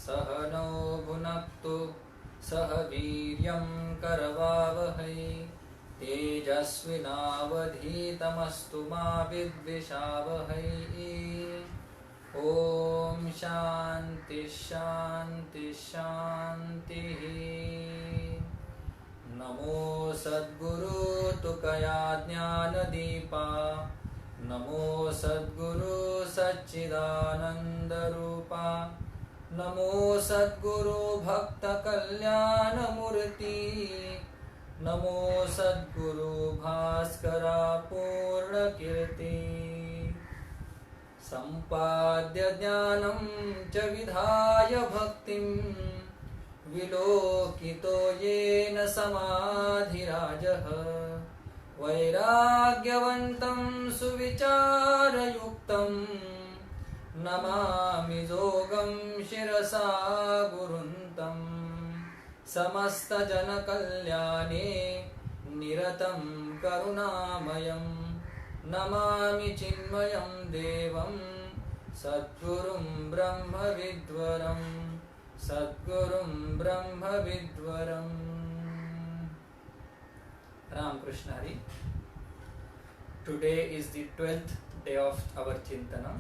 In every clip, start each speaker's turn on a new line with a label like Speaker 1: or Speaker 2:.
Speaker 1: सह नो भुनक्तु सह वीर्यं करवावहै तेजस्विनावधीतमस्तु मा विद्विषावहै। ओम शांति शांति शांतिः। नमो सद्गुरु तुकया ज्ञानदीपा, नमो सद्गुरु सच्चिदानंद रूपा, नमो सद्गुरु भक्त कल्याण मूर्ति, नमो सद्गुरु भास्करा पूर्ण कीर्ति। सम्पाद्य ज्ञानं च विधाय भक्तिं, विलोकितो येन समाधिराजः, वैराग्यवन्तं सुविचारयुक्तं, नमामि जोगं शिरसा गुरुन्तं। समस्तजनकल्याणे निरतं करुणामयं, नमामि चिन्मयं देवं सद्गुरुं ब्रह्मविद्वरम्, सद्गुरुं ब्रह्मविद्वरम्। Ramakrishna Hari. Today is the 12th day of our Chintanam,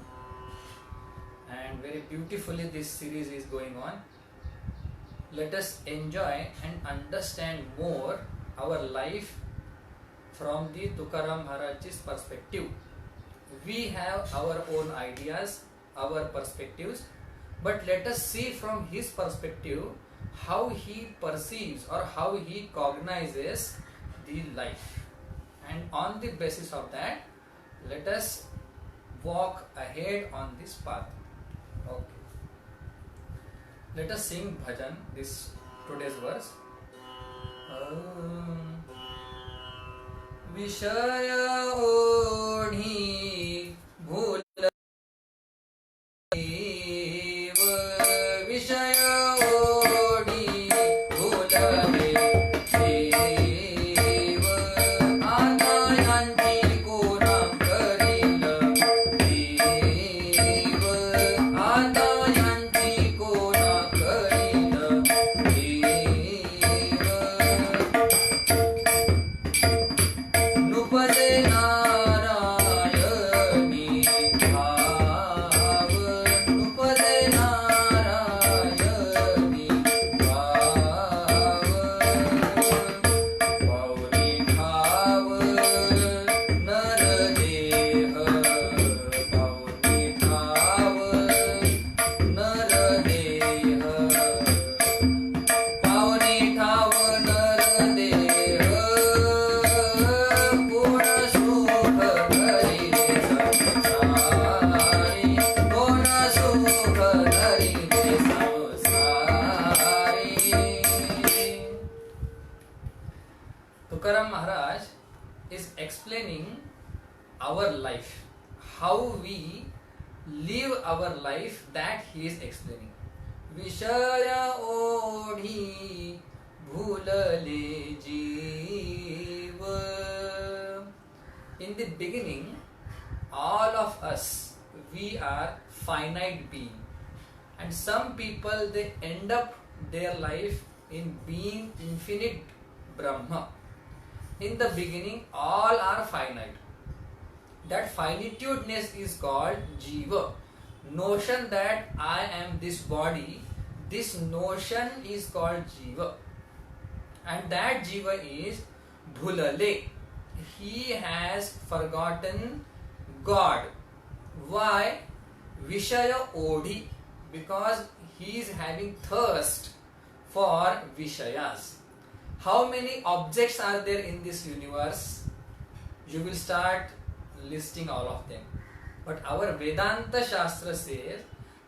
Speaker 1: and very beautifully this series is going on. Let us enjoy and understand more our life from the Tukaram Maharaj's perspective. We have our own ideas, our perspectives, but let us see from his perspective how he perceives or how he cognizes the life, and on the basis of that let us walk ahead on this path. Okay, let us sing bhajan, this today's verse. Vishaya odhi bhul Vishaya odhi bhulale dev, Atayanti kona karila dev, Atayanti kona karila dev, Nupade narayani bhav, Nupade narayani bhav, Pauri bhav nar deha, Pauri bhav nar deha, Pauri bhav nar deha, Purna sukha hari samsari, Purna sukha hari samsari. Tukaram Maharaj is explaining our life, how we live our life, that he is explaining. Vishaya odhi bhulale jeeva. In the beginning, all of us, we are finite being, and some people they end up their life in being infinite Brahma. In the beginning, all are finite. That finitudeness is called jiva. Notion that I am this body, this notion is called jiva, and that jiva is bhulale. He has forgotten God. Why? Vishaya odhi, because he is having thirst for Vishayas. How many objects are there in this universe? You will start listing all of them. But our Vedanta Shastra says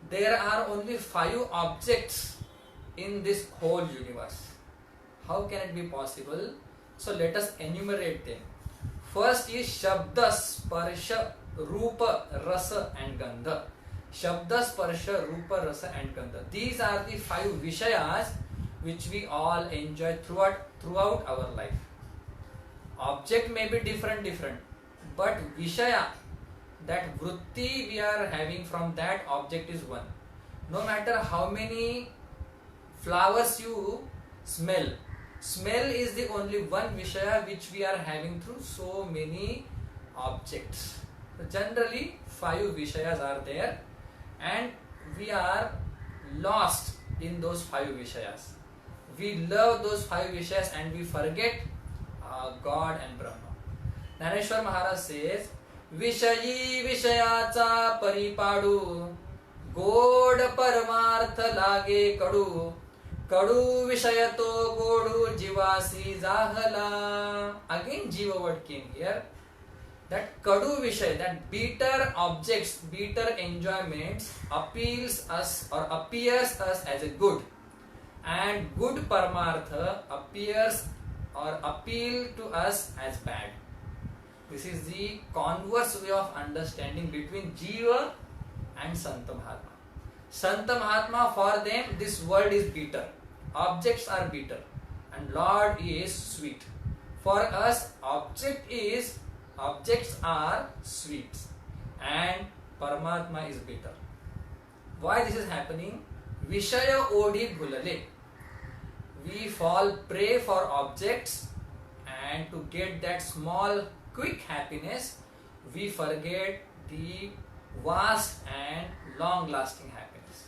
Speaker 1: there are only 5 objects in this whole universe. How can it be possible? So let us enumerate them. First is Shabda, Sparsha, Rupa, Rasa and Gandha. Shabda, Sparsha, Rupa, Rasa and Gandha. These are the 5 Vishayas which we all enjoy throughout our life. Object may be different, but Vishaya, that vritti we are having from that object is one. No matter how many flowers you smell, smell is the only one Vishaya which we are having through so many objects. So generally 5 Vishayas are there, and we are lost in those 5 Vishayas. We love those 5 Vishayas and we forget God and Brahma. Naneshwar Maharaj says, विषयी विषयाचा परिपाडू, गोड परमार्थ लागे कडू, कडू विषय तो गोडू जीवासी जाहला. Again Jiva word came here. That kadu vishay, that bitter objects, bitter enjoyments appeals us or appears us as a good, and good paramartha appears or appeal to us as bad. This is the converse way of understanding between Jiva and Santa Mahatma. Santa Mahatma, for them this world is bitter, objects are bitter, and Lord is sweet. For us objects are sweet and Paramatma is bitter. Why this is happening? Vishaya Odi Bhulale. We fall prey for objects, and to get that small quick happiness, we forget the vast and long lasting happiness.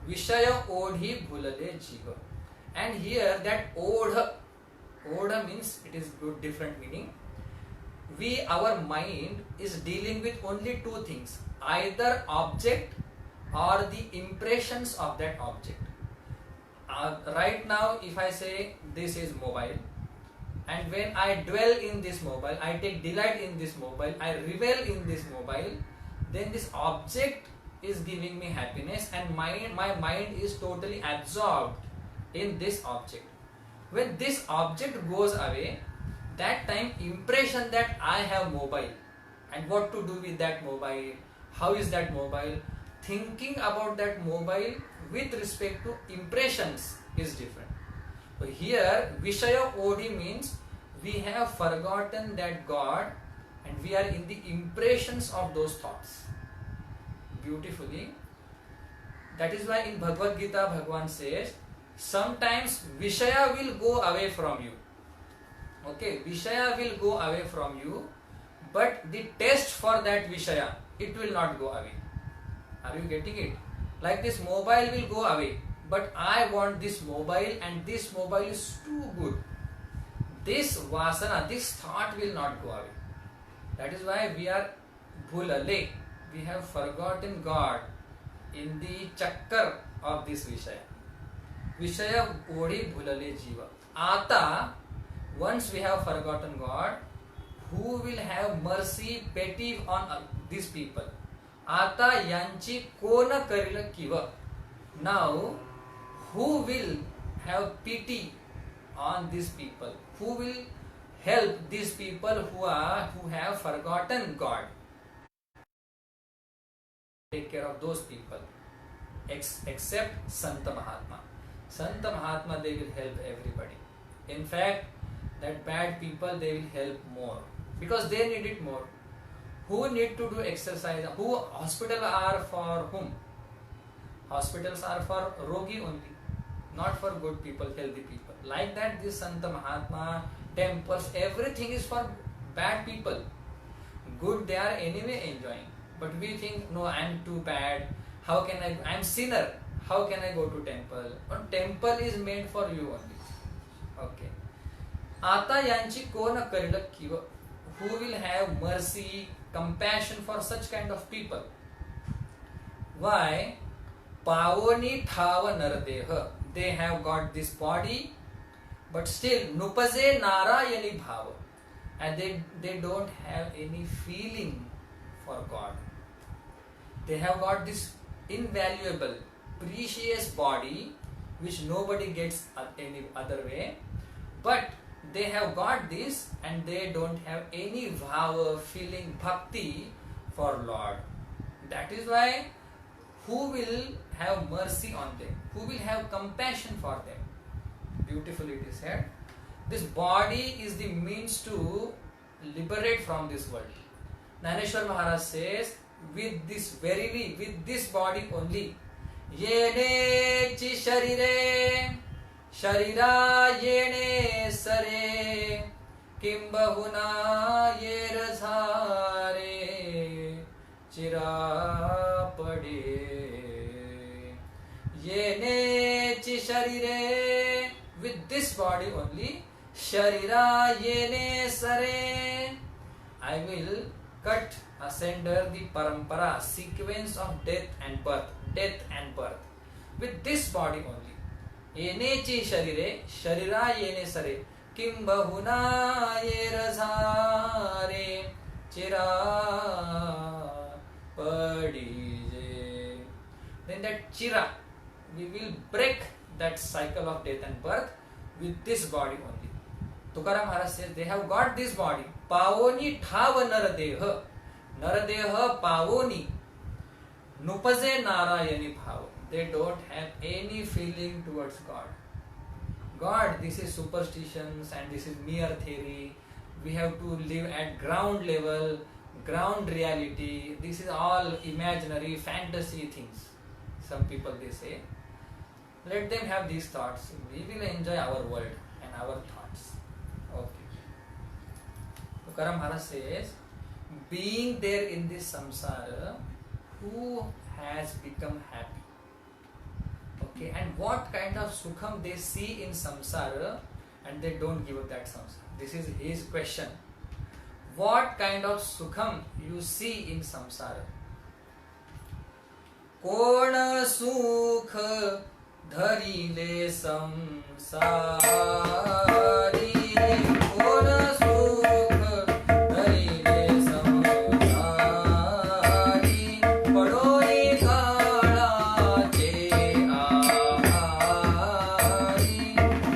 Speaker 1: Vishaya Odhi Bhulale Jiva. And here that Odha means it is good different meaning. Our mind is dealing with only 2 things, either object or the impressions of that object. Right now if I say this is mobile, and when I dwell in this mobile, I take delight in this mobile, I revel in this mobile, then this object is giving me happiness, and my mind is totally absorbed in this object. When this object goes away, that time impression that I have mobile and what to do with that mobile, how is that mobile, thinking about that mobile with respect to impressions is different. So here Vishaya Odi means we have forgotten that God and we are in the impressions of those thoughts. Beautifully. That is why in Bhagavad Gita Bhagavan says, sometimes Vishaya will go away from you. Okay, Vishaya will go away from you, but the taste for that Vishaya, it will not go away. Are you getting it? Like this mobile will go away, but I want this mobile and this mobile is too good. This vasana, this thought will not go away. That is why we are bhulale. We have forgotten God in the chakkar of this Vishaya. Vishaya odi bhulale jiva. Ata, once we have forgotten God, who will have mercy, pity on these people? Ata yanchi kona karila kiva. Now, who will have pity on these people? Who will help these people who have forgotten God? Take care of those people, except Santa Mahatma. Santa Mahatma, they will help everybody. In fact, that bad people, they will help more because they need it more. Who need to do exercise? Who hospitals are for whom? Hospitals are for rogi only, not for good people, healthy people. Like that, this Santa Mahatma, temples, everything is for bad people. Good, they are anyway enjoying. But we think, no, I am too bad. How can I am sinner. How can I go to temple? Or temple is made for you only. Okay. Ata yanchi kona karila kiva. Who will have mercy, compassion for such kind of people? Why? Pavoni thava naradeha. They have got this body, but still nupaze narayani bhava. And they don't have any feeling for God. They have got this invaluable, precious body which nobody gets any other way, but they have got this and they don't have any bhava, feeling, bhakti for Lord. That is why who will have mercy on them? Who will have compassion for them? Beautifully it is said. This body is the means to liberate from this world. Naneshwar Maharaj says, with this body only, येनेची शरीरे शरीरा येणे सरे किंबहुना येर झारे चिरा पडे येनेची शरीरे with this body only sharira yene sare I will cut asunder the parampara sequence of death and birth with this body only yenechi sharire sharira yene sare kim bahuna yerazhare chira padije then that chira we will break that cycle of death and birth with this body only. Tukaram Maharaj says they have got this body. Pavoni thav naradeha pavoni nupaze narayani bhav. They don't have any feeling towards God. God, this is superstitions and this is mere theory. We have to live at ground level, ground reality. This is all imaginary, fantasy things. Some people they say. Let them have these thoughts. We will enjoy our world and our thoughts. Okay. Tukaram Maharaj says, being there in this samsara, who has become happy? Okay, and what kind of sukham they see in samsara and they don't give up that samsara? This is his question. What kind of sukham you see in samsara? Kona sukha धरिले संसारी कोण सुख धरिले संसारी पडोई काळाचे आहारी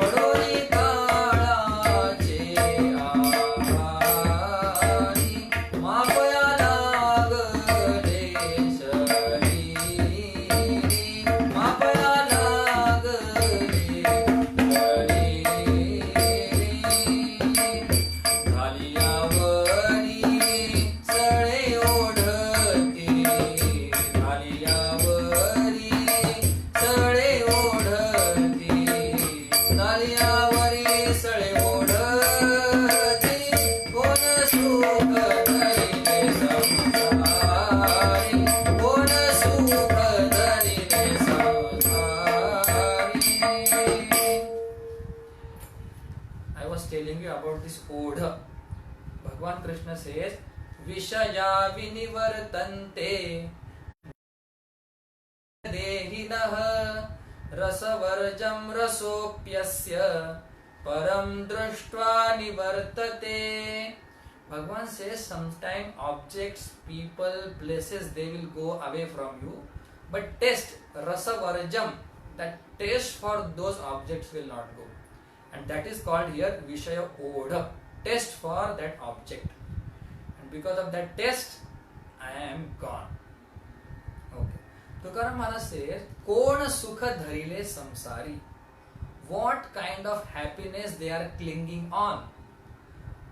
Speaker 1: पडोई काळाचे आहारी मापया लागले शरीरी मापया Bhagwan Krishna says, Vishaya vinivartante dehinah rasavarjam rasopyasya param drashtva nivartate. Bhagwan says, sometimes objects, people, places, they will go away from you. But taste, rasavarjam, that taste for those objects will not go. And that is called here Vishaya Odha. Test for that object, and because of that test I am gone. Okay. Tukaram Maharaj says, Kona sukha dharile samsari. What kind of happiness they are clinging on?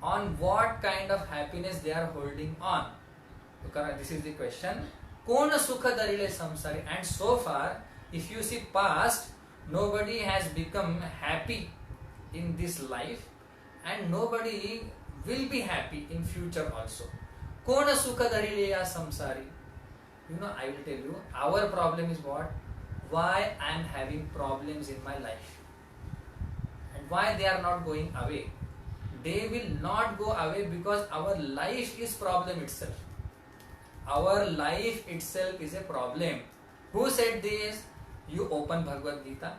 Speaker 1: On what kind of happiness they are holding on? Tukaram, this is the question. Kona sukha dharile samsari. And so far, if you see past, nobody has become happy in this life. And nobody will be happy in future also. Kona sukha dharileya samsari. You know, I will tell you, our problem is what? Why I am having problems in my life. And why they are not going away. They will not go away because our life is problem itself. Our life itself is a problem. Who said this? You open Bhagavad Gita,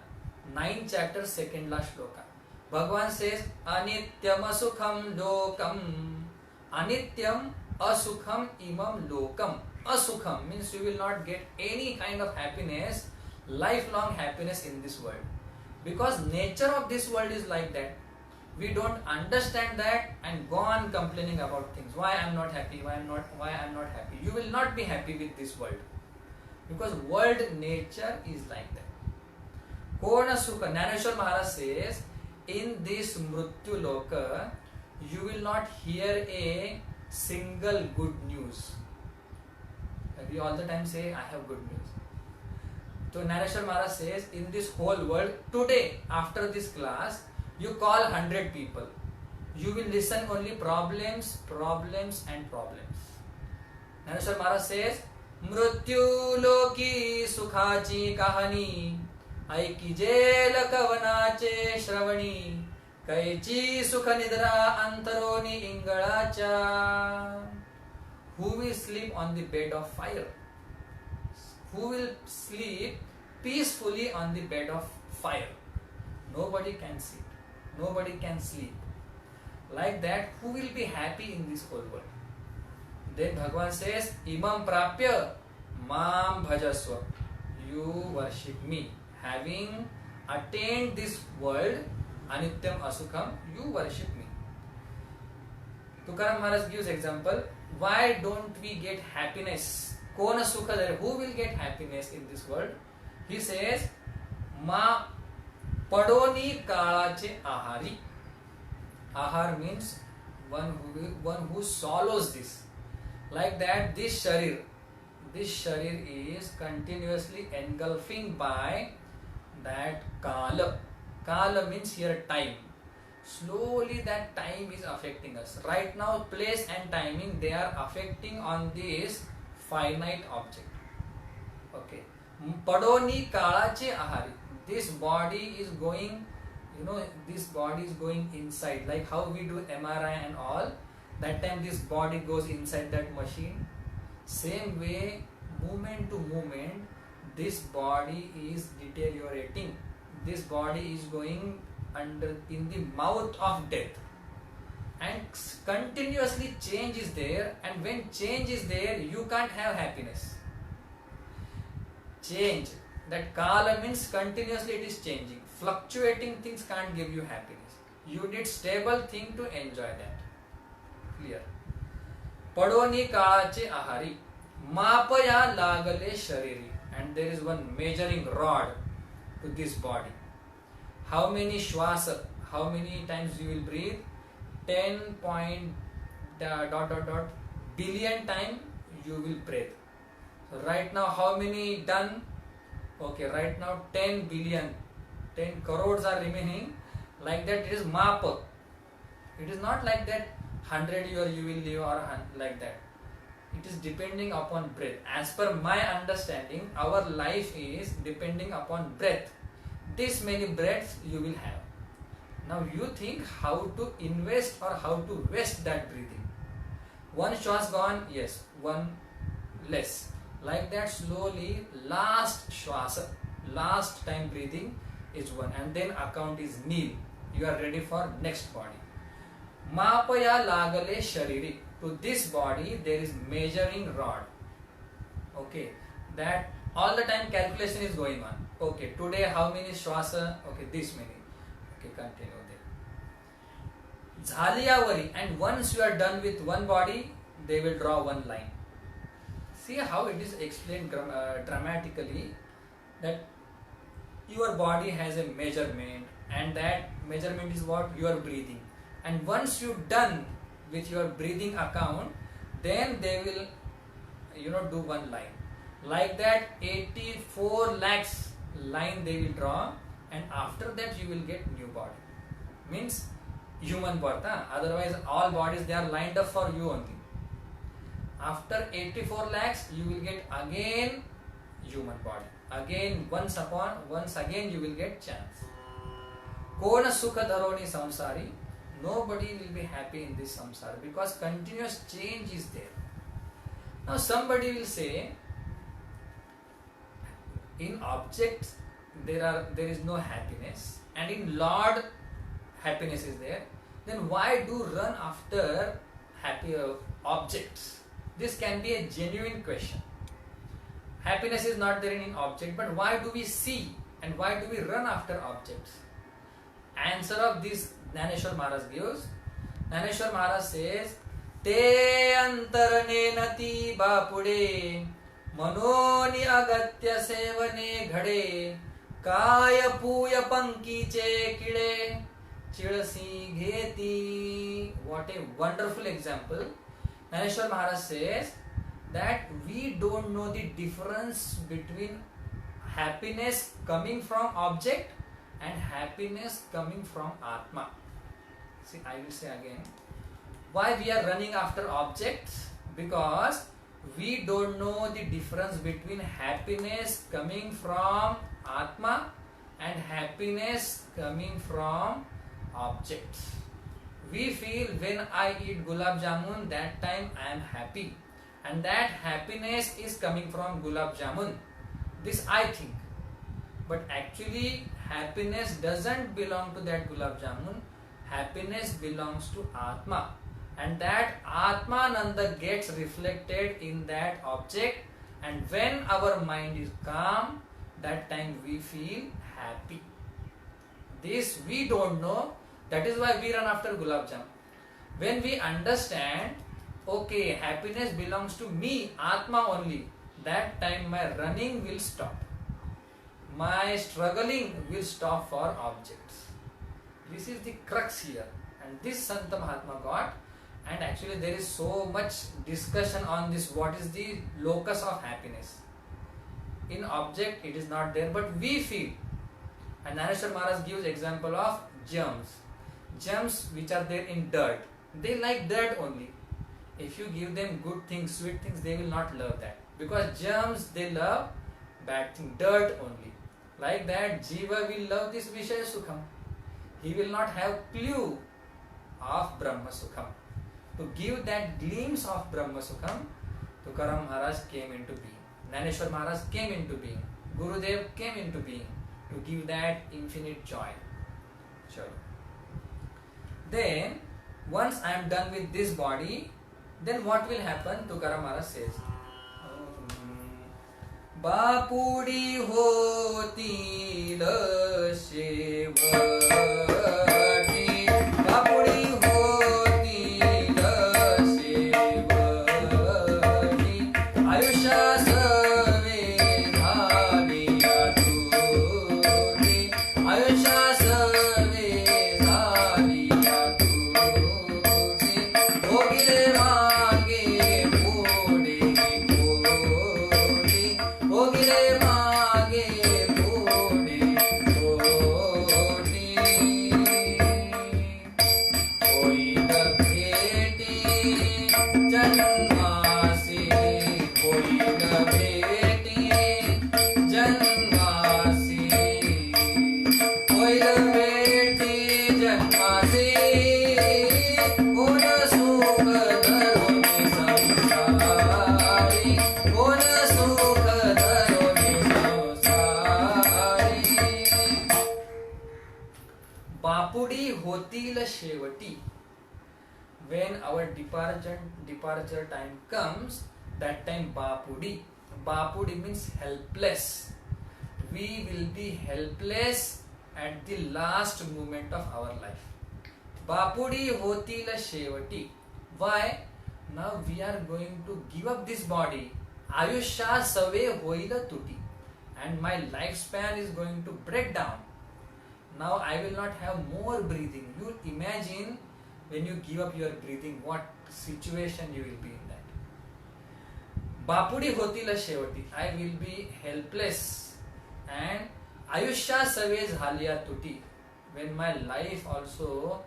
Speaker 1: 9th chapter, 2nd last shloka. Bhagavan says, Anityam asukham lokam. Anityam asukham imam lokam. Asukham means you will not get any kind of happiness, lifelong happiness in this world. Because nature of this world is like that. We don't understand that and go on complaining about things. Why I am not happy? Why I am not happy? You will not be happy with this world. Because world nature is like that. Kona sukha. Naneshwar Maharaj says, in this Mrityu Loka, you will not hear a single good news. We all the time say, I have good news. So Naneshwar Maharaj says, in this whole world, today, after this class, you call 100 people. You will listen only problems, problems and problems. Naneshwar Maharaj says, मृत्यू लोकी सुखाची कहाणी ऐकी jail कवनाचे Shravani कैची सुख निद्रा अंतरोनी इंगळाच्या. Who will sleep on the bed of fire? Who will sleep peacefully on the bed of fire? Nobody can sleep. Nobody can sleep. Like that, who will be happy in this whole world? Then Bhagavan says, Imam prapya mam bhajasva. You worship me. Having attained this world, anityam asukham, you worship me. Tukaram Maharaj gives example. Why don't we get happiness? Kona sukha dare? Who will get happiness in this world? He says, Ma padoni kalache ahari. Ahar means one who swallows this. Like that, this sharir is continuously engulfing by that kala. Kala means here time. Slowly that time is affecting us. Right now, place and timing, they are affecting on this finite object. Okay. Padoni kalache ahari. This body is going, this body is going inside. Like how we do MRI and all. That time this body goes inside that machine. Same way, moment to moment, this body is deteriorating. This body is going in the mouth of death. And continuously change is there. And when change is there, you can't have happiness. Change. That kala means continuously it is changing. Fluctuating things can't give you happiness. You need stable thing to enjoy that. Clear. Padoni kalache ahari. Mapaya lagale shariri. And there is one measuring rod to this body. How many shwasa, how many times you will breathe? 10 point ... billion time you will breathe. So right now how many done? Okay, right now 10 billion, 10 crores are remaining. Like that it is mapa. It is not like that 100 year you will live or like that. It is depending upon breath. As per my understanding, our life is depending upon breath. This many breaths you will have. Now you think how to invest or how to waste that breathing. One shwas gone, yes, one less. Like that slowly, last shwasa, last time breathing is one, and then account is nil. You are ready for next body. Mapaya lagale shariri. To this body there is measuring rod. Okay, that all the time calculation is going on. Okay, today how many shwasa? Okay, this many. Okay, continue there. Jhaliyavari, and once you are done with one body, they will draw one line. See how it is explained dramatically, that your body has a measurement, and that measurement is what? Your breathing. And once you done with your breathing account, then they will do one line. Like that 84 lakhs line they will draw, and after that you will get new body. Means human birth. Otherwise all bodies they are lined up for you only. After 84 lakhs you will get again human body. Again once again you will get chance. Kona sukha dharoni samsari. Nobody will be happy in this samsara because continuous change is there. Now somebody will say, in objects there is no happiness, and in Lord happiness is there. Then why do run after happy objects? This can be a genuine question. Happiness is not there in object, but why do we see and why do we run after objects? Answer of this Naneshwar Maharaj gives. Naneshwar Maharaj says, Te antarane nati bapude मनोनि अगत्य सेवने घडे काय पूय पंकीचे किडे चिळसी घेती. What a wonderful example. Naneshwar Maharaj says that we don't know the difference between happiness coming from object and happiness coming from Atma. See, I will say again. Why we are running after objects? Because we don't know the difference between happiness coming from Atma and happiness coming from objects. We feel when I eat gulab jamun, that time I am happy, and that happiness is coming from gulab jamun. This I think, but actually happiness doesn't belong to that gulab jamun. Happiness belongs to Atma, and that Atma Nanda gets reflected in that object, and when our mind is calm, that time we feel happy. This we don't know. That is why we run after gulab jamun. When we understand, okay, happiness belongs to me, Atma only, that time my running will stop. My struggling will stop for objects. This is the crux here. And this Santa Mahatma got. And actually there is so much discussion on this. What is the locus of happiness? In object it is not there, but we feel. And Naneshwar Maharaj gives example of germs. Germs which are there in dirt. They like dirt only. If you give them good things, sweet things, they will not love that. Because germs, they love bad things, dirt only. Like that, Jiva will love this Vishaya Sukham. He will not have clue of Brahma Sukham. To give that glimpse of Brahma Sukham, Tukaram Maharaj came into being. Naneshwar Maharaj came into being. Gurudev came into being to give that infinite joy. Sure. Then, once I am done with this body, then what will happen? Tukaram Maharaj says, Bapudi hoti la shevati, Bapudi hoti la shevati, Ayusha save dhaniya turi, Ayusha save dhaniya turi, Bhogile maage pudi kodi, Bhogile maage pudi kodi, Koi na bheti janmasi, Koi na bheti janmasi, Koi na bheti janmasi, Koi na sukh dharo ni samsari, Koi na sukh dharo ni samsari. Bapudi hotil shevati. When our departure time comes, that time Bapudi. Bapudi means helpless. We will be helpless at the last moment of our life. Bapudi hotila shevati. Why? Now we are going to give up this body. Ayusha save hoila tuti. And my lifespan is going to break down. Now I will not have more breathing. You imagine when you give up your breathing, what situation you will be in that. Bapudi hotila shevati. I will be helpless. And Ayusha save halia tuti. When my life also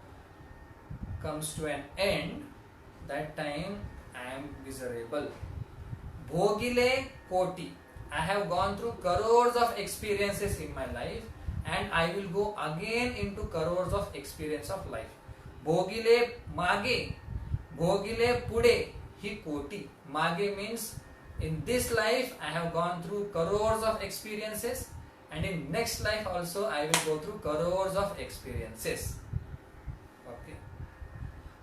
Speaker 1: comes to an end, that time I am miserable. Bhogile koti. I have gone through crores of experiences in my life, and I will go again into crores of experience of life. Bhogile mage, bhogile pude, hi koti. Mage means in this life I have gone through crores of experiences, and in next life also I will go through crores of experiences. Okay.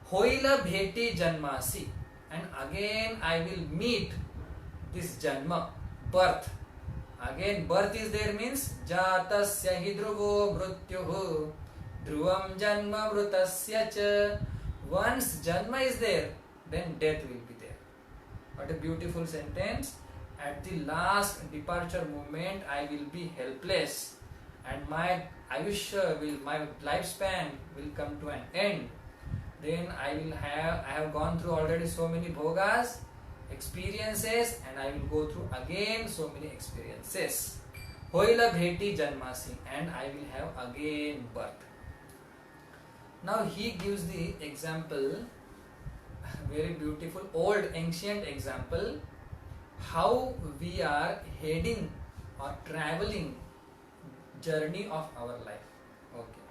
Speaker 1: Hoila bheti janmasi, and again I will meet this janma, birth. Again birth is there means jatasya hi dhruvo mrutyuhu dhruvam janma mrutasya cha. Once janma is there, then death will be there. What a beautiful sentence. At the last departure moment I will be helpless, and my ayushya will, my lifespan will come to an end. Then I have gone through already so many bhogas, experiences, and I will go through again so many experiences. होईल भेटी जन्मासी, and I will have again birth. Now he gives the example, very beautiful old ancient example, how we are heading or traveling journey of our life. Okay.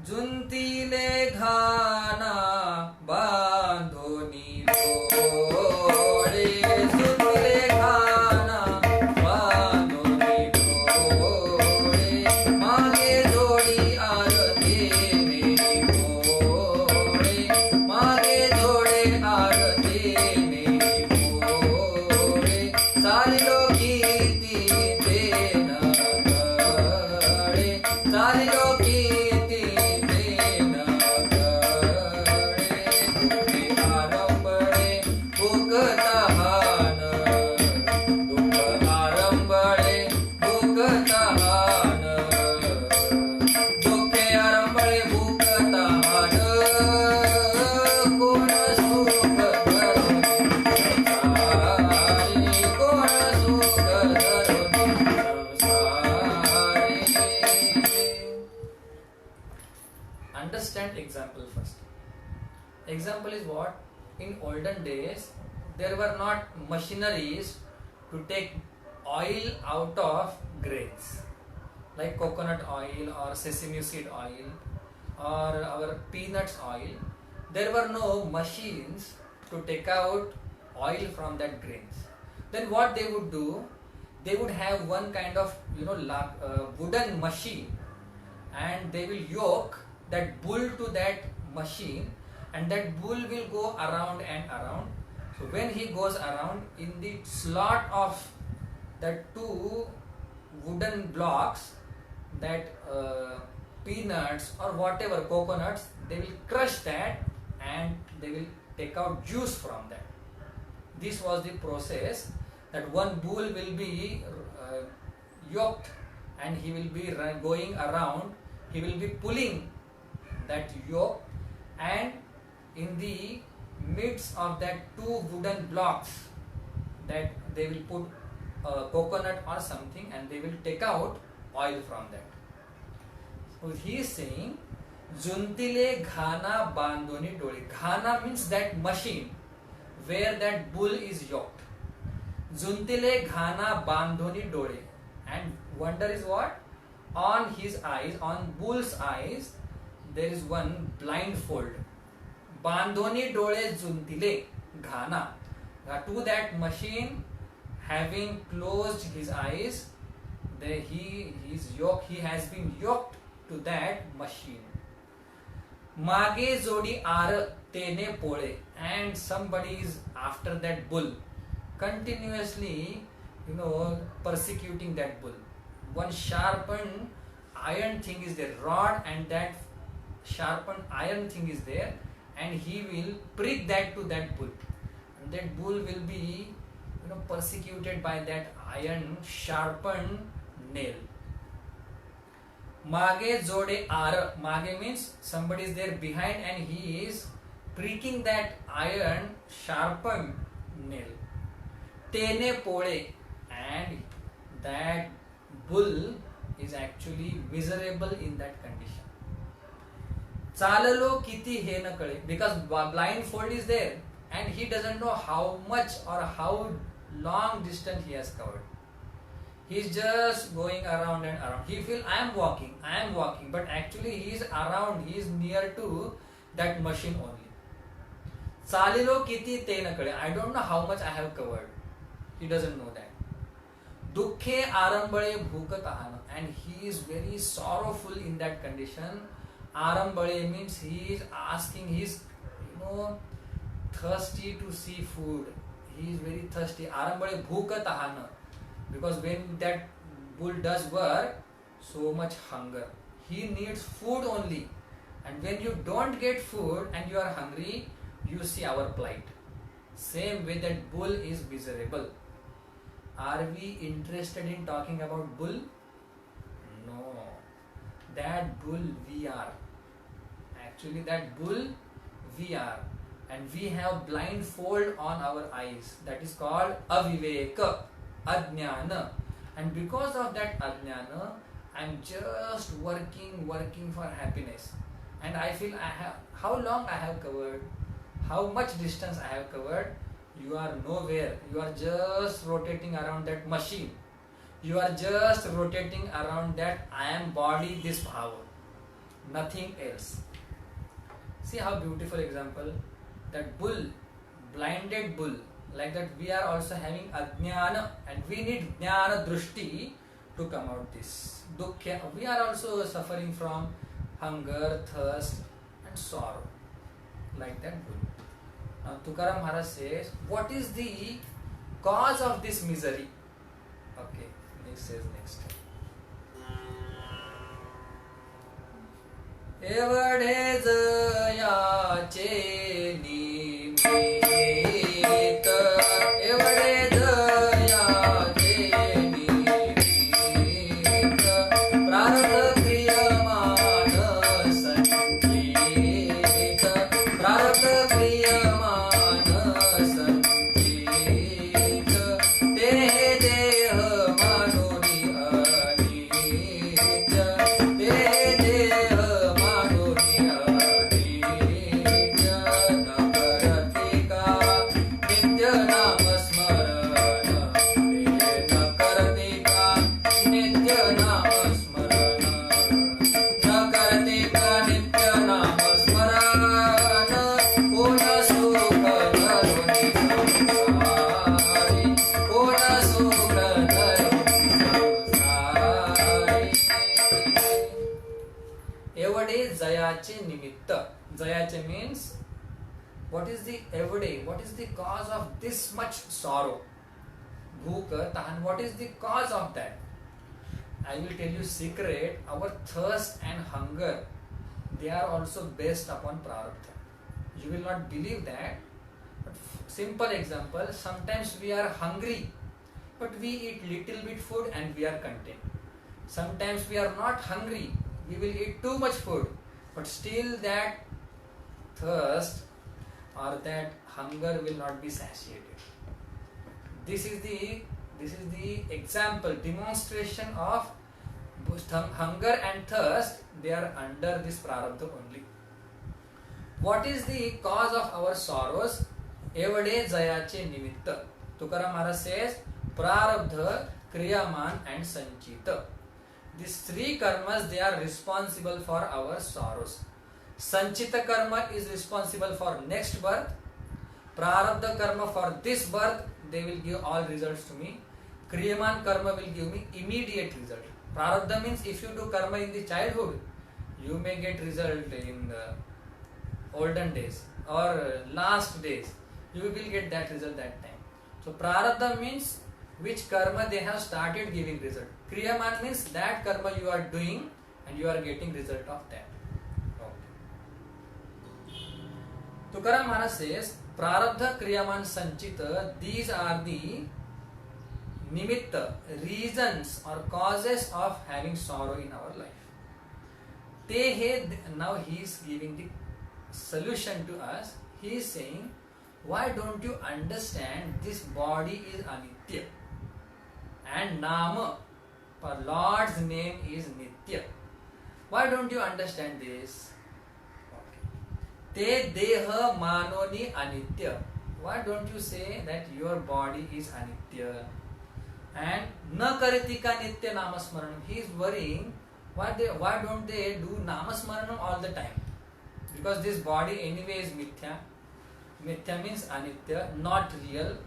Speaker 1: जुंतीले घाना बांधोनी डोळे, जुंतीले घाना बांधोनी डोळे, मागे जोडी आरती मेरी भोळे, मागे जोडे आरती मेरी भोळे, चालिलो किती ते न कळे, चालिलो किती ते न कळे, दुःखी आरंभळे भूक तहान, दुःख आरंभळे भूक तहान, दुःखे आरंभळे भूक तहान, कोण सुख धरून संसारी, कोण सुख धरून संसारी. Understand example first. Example is what? In olden days, there were not machineries to take oil out of grains, like coconut oil or sesame seed oil or our peanuts oil. There were no machines to take out oil from that grains. Then what they would do? They would have one kind of wooden machine, and they will yoke that bull to that machine, and that bull will go around and around. So when he goes around, in the slot of that two wooden blocks, that peanuts or whatever coconuts, they will crush that and they will take out juice from that. This was the process, that one bull will be yoked, and he will be going around, he will be pulling that yoke, and in the midst of that two wooden blocks, that they will put a coconut or something, and they will take out oil from that. So he is saying, Juntile ghana bandoni doli. Ghana means that machine where that bull is yoked. Juntile ghana bandoni doli. And wonder is what? On his eyes, on bull's eyes, there is one blindfold. Bandhoni dole juntile ghana. To that machine, having closed his eyes, he has been yoked to that machine. Mage jodi ar tene pole, and somebody is after that bull, continuously persecuting that bull. One sharpened iron thing is there, rod, and that sharpened iron thing is there, and he will prick that to that bull, and that bull will be persecuted by that iron sharpened nail. Mage jode ar. Mage means somebody is there behind, and he is pricking that iron sharpened nail. Tene pole, and that bull is actually miserable in that condition. Chalalo kiti he na kale, because blindfold is there, and he doesn't know how much or how long distance he has covered. He is just going around and around. He feels I am walking, but actually he is around, he is near to that machine only. Chalilo kiti te na kale, I don't know how much I have covered. He doesn't know that. Dukhe arambale bhukatahana, and he is very sorrowful in that condition. Arambale means he is asking, he is thirsty to see food. He is very thirsty. Arambale bhukatahana, because when that bull does work, so much hunger. He needs food only, and when you don't get food and you are hungry, you see our plight. Same way that bull is miserable. Are we interested in talking about bull? No. That bull we are. Actually, that bull we are. And we have blindfold on our eyes. That is called aviveka. Ajnana. And because of that ajnana, I'm just working for happiness. And I feel I have, how long I have covered, how much distance I have covered. You are nowhere. You are just rotating around that machine. You are just rotating around that I am body, this power. Nothing else. See how beautiful example. That bull, blinded bull, like that we are also having ajnana, and we need jnana drushti to come out this. Dukkha, we are also suffering from hunger, thirst and sorrow, like that bull. Now Tukaram Maharaj says, what is the cause of this misery? Okay, next says next. Evade jayache nimita, evade jayache nimita, prarabdha kriyamana sanchita, prarabdha kriyamana sanchita, te deha manoni anitya, te deha manoni anitya, nakaratika nitya nama smarana, te nakaratika nitya nama smarana, nakaratika nitya nama smarana, kona sukha dharoni samsari, kona sukha dharoni samsari. Evade jayache nimitta. Jayache means, what is the evade? What is the cause of this much sorrow? Bhuka, tahan, what is the cause of that? I will tell you secret. Our thirst and hunger, they are also based upon prarabdha. You will not believe that. But simple example, sometimes we are hungry, but we eat little bit food and we are content. Sometimes we are not hungry, we will eat too much food, but still that thirst or that hunger will not be satiated. This is the example, demonstration of hunger and thirst. They are under this prarabdha only. What is the cause of our sorrows? Evade jayache nimitta. Tukaram Maharaj says, prarabdha, kriyaman and sanchita. These three karmas, they are responsible for our sorrows. Sanchita karma is responsible for next birth. Prarabdha karma for this birth, they will give all results to me. Kriyaman karma will give me immediate result. Prarabdha means if you do karma in the childhood, you may get result in the olden days or last days. You will get that result that time. So prarabdha means which karma they have started giving result. Kriyaman means that karma you are doing and you are getting result of that. Tukaram Maharaj says, prarabdha, kriyaman, sanchita, these are the nimitta, reasons or causes of having sorrow in our life. Now he is giving the solution to us. He is saying, why don't you understand this body is anitya and nama, for Lord's name is nitya. Why don't you understand this? Te deha manoni anitya. Why don't you say that your body is anitya? And na karitika nitya namasmaranam. He is worrying why don't they do namasmaranam all the time? Because this body anyway is mithya. Mithya means anitya, not real.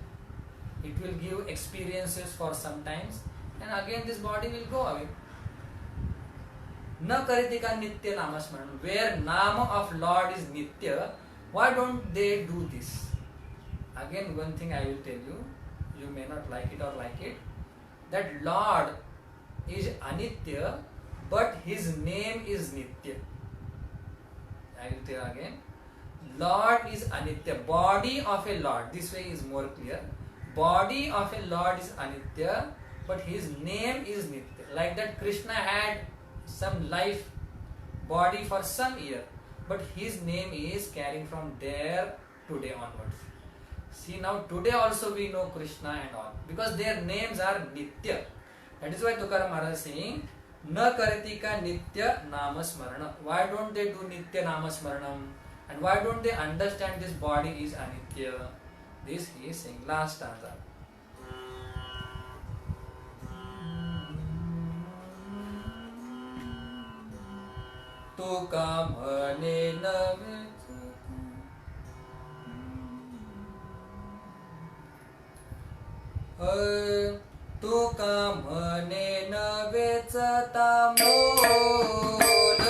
Speaker 1: It will give experiences for some times and again this body will go away. Na karitika nitya namasmaranam. Where nama of Lord is nitya, why don't they do this? Again, one thing I will tell you, you may not like it or like it, that Lord is anitya, but his name is nitya. I will tell again, Lord is anitya, body of a Lord, this way is more clear. Body of a Lord is anitya, but his name is nitya. Like that Krishna had some life body for some year, but his name is carrying from there today onwards. See, now today also we know Krishna and all because their names are Nitya. That is why Tukaram Maharaj is saying Na karati ka Nitya Namasmarana. Why don't they do Nitya Namasmaranam? And why don't they understand this body is Anitya? This he is saying. Last stanza. तुका म्हणे नवे तुका म्हणे नवेच तामोल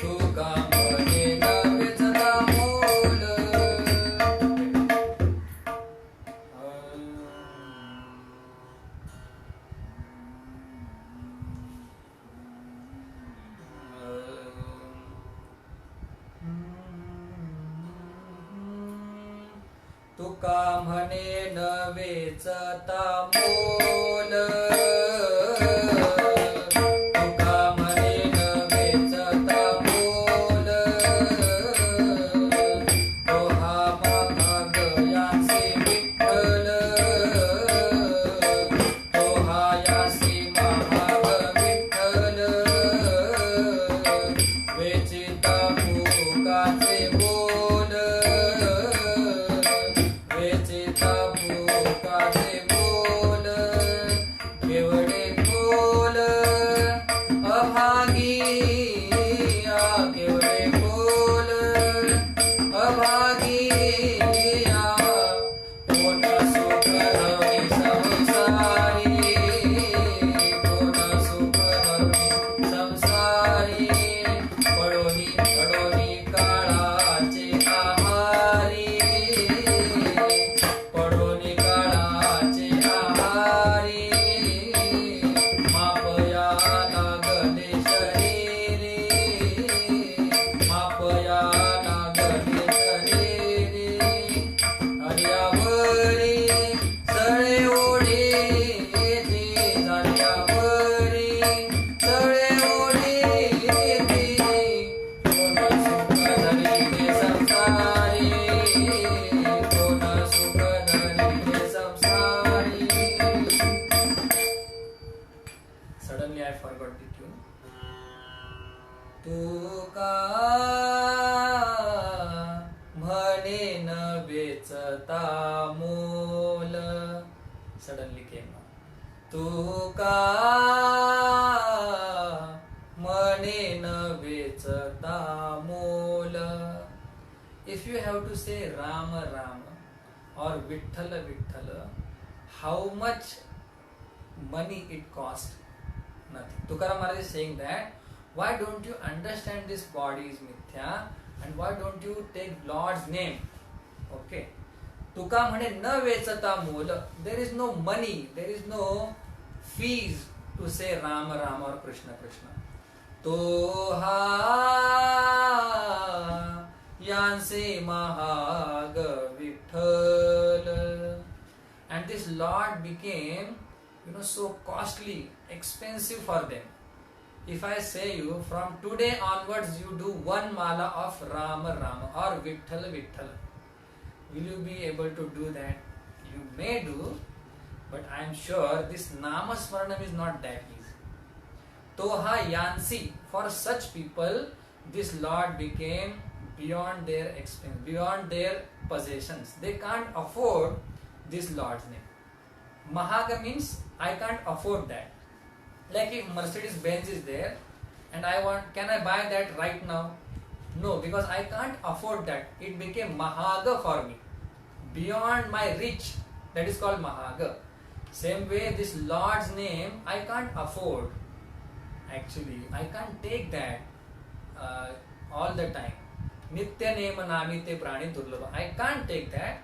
Speaker 1: तुका म्हणे नवेच तामोल तुका म्हणे नवेच तामोल तुका म्हणे नवेच तामोल तो हा महाग यासी विठ्ठल तो हा यासी महाग विठ्ठल वेचिता भोगाचे बोल वेचिता भोगाचे बोल केवढे बोल अभागी केवढे बोल अभागी कोण सुख हवी संसारी कोण सुख हवी संसारी पडोनी पडोनी काळाचे आहारी पडोनी काळाचे आहारी मापया लागले शरीरी मापया लागले शरीरी हरियावरी सळे ओढे येते झाल्यावरी सळे ओढे येते कोण सुख धरिले संसारी कोण सुख धरिले संसारी. Suddenly I forgot the tune. तुका म्हणे नवेचता मोल. Suddenly came now. तुका म्हणे नवेचता मोल. If you have to say Rama Rama or Vithala Vithala, how much money it cost? Nothing. Tukaram Maharaj is saying that why don't you understand this body is mithya and why don't you take Lord's name? Okay. Tuka म्हणे न वेचता मोल. There is no money, there is no fees to say Rama Rama or Krishna Krishna. तो हा यांसे महाग Vitthal. And this Lord became, so costly, expensive for them. If I say you from today onwards you do one mala of Rama Rama or Vithala Vithala, will you be able to do that? You may do, but I am sure this Namasmaranam is not that easy. Toha Yansi, for such people, this Lord became beyond their expense, beyond their possessions. They can't afford this Lord's name. Mahaga means I can't afford that. Like if Mercedes Benz is there and can I buy that right now? No, because I can't afford that. It became Mahaga for me. Beyond my reach, that is called Mahaga. Same way, this Lord's name I can't afford. Actually, I can't take that all the time. Nitya nema namite prani durlabha. I can't take that.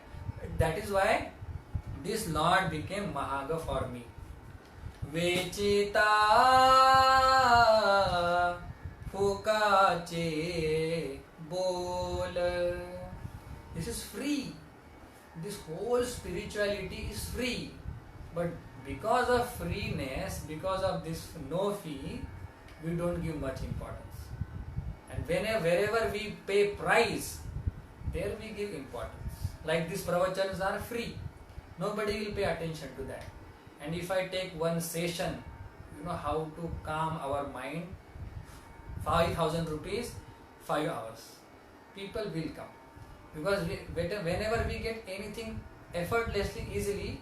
Speaker 1: That is why this Lord became Mahaga for me. Vechita fukache bol. This is free. This whole spirituality is free. But because of freeness, because of this no fee, we don't give much importance. And wherever we pay price, there we give importance. like these pravachans are free. Nobody will pay attention to that. And if I take one session, how to calm our mind, 5,000 rupees, 5 hours. People will come. Because whenever we get anything effortlessly, easily,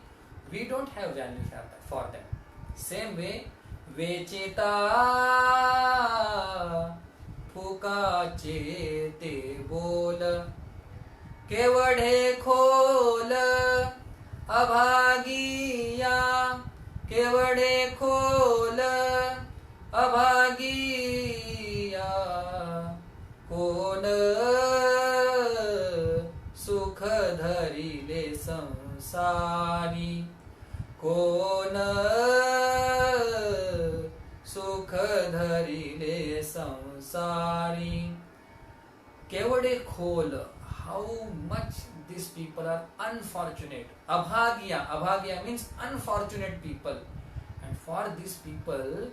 Speaker 1: we don't have value for them. Same way, Vecheta फुकाचे ते बोल केवढे खोल अभागिया केवढे खोल अभागिया कोण सुख धरिले संसारी कोण सुख धरिले संसारी केवढे खोल. How much these people are unfortunate. Abhagya means unfortunate people. And for these people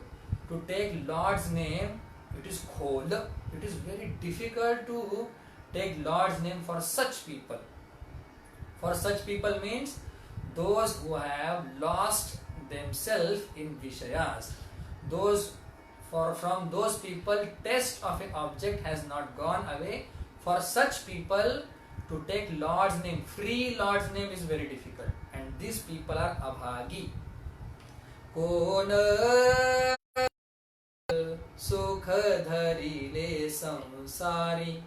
Speaker 1: to take Lord's name, it is khol. It is very difficult to take Lord's name for such people. For such people means those who have lost themselves in Vishayas. From those people, taste of an object has not gone away. For such people to take Lord's name, free Lord's name, is very difficult. And these people are abhagi. Kona sukha dharile samsari.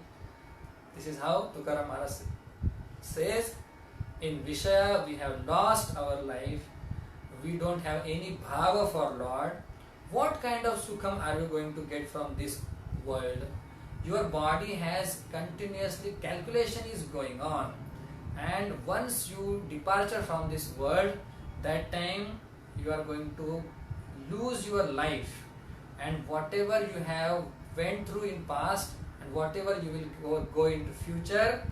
Speaker 1: This is how Tukaram Maharaj says, in Vishaya we have lost our life. We don't have any bhava for Lord. What kind of sukham are you going to get from this world? Your body has continuously, calculation is going on, and once you departure from this world, that time you are going to lose your life, and whatever you have went through in past and whatever you will go into future,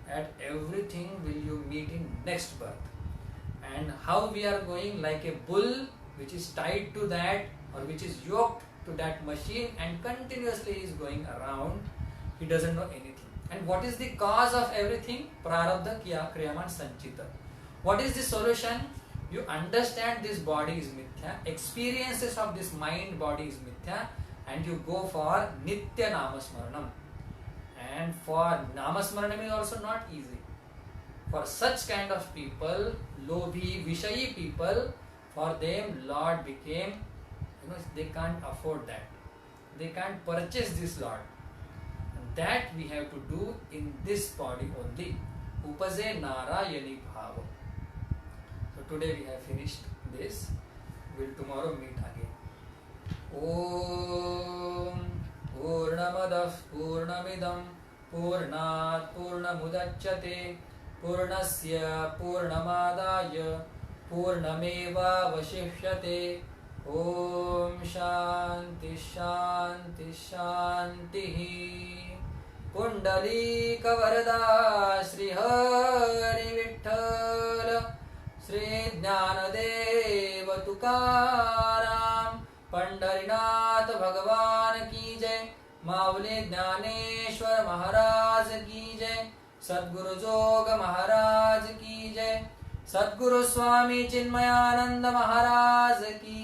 Speaker 1: at everything will you meet in next birth. And how we are going, like a bull which is tied to that, or which is yoked to that machine and continuously is going around, he doesn't know anything. And what is the cause of everything? Prarabdha kriyaman sanchita. What is the solution? You understand this body is mithya, experiences of this mind body is mithya, and you go for nitya namasmaranam. And for namasmaranam is also not easy. For such kind of people, lobhi, vishayi people, for them Lord became, they can't afford that. They can't purchase this Lord. And that we have to do in this body only. Upaze narayani bhava. So today we have finished this. We will tomorrow meet again. Om Purnamadah Purnamidam Purnat Purnamudachyate Purnasya Purnamadaya Purnameva Vashishyate. Om Shanti Shanti Shanti. Kundalika Varada Sri Hari Vitthal Sri Jnanadeva Tukaram Pandarinath Bhagavan Ki Jai. Maule Jnaneshwar Maharaj Ki Jai. Sadguru Joga Maharaj Ki Jai. Sadguru Swami Chinmayananda Maharaj Ki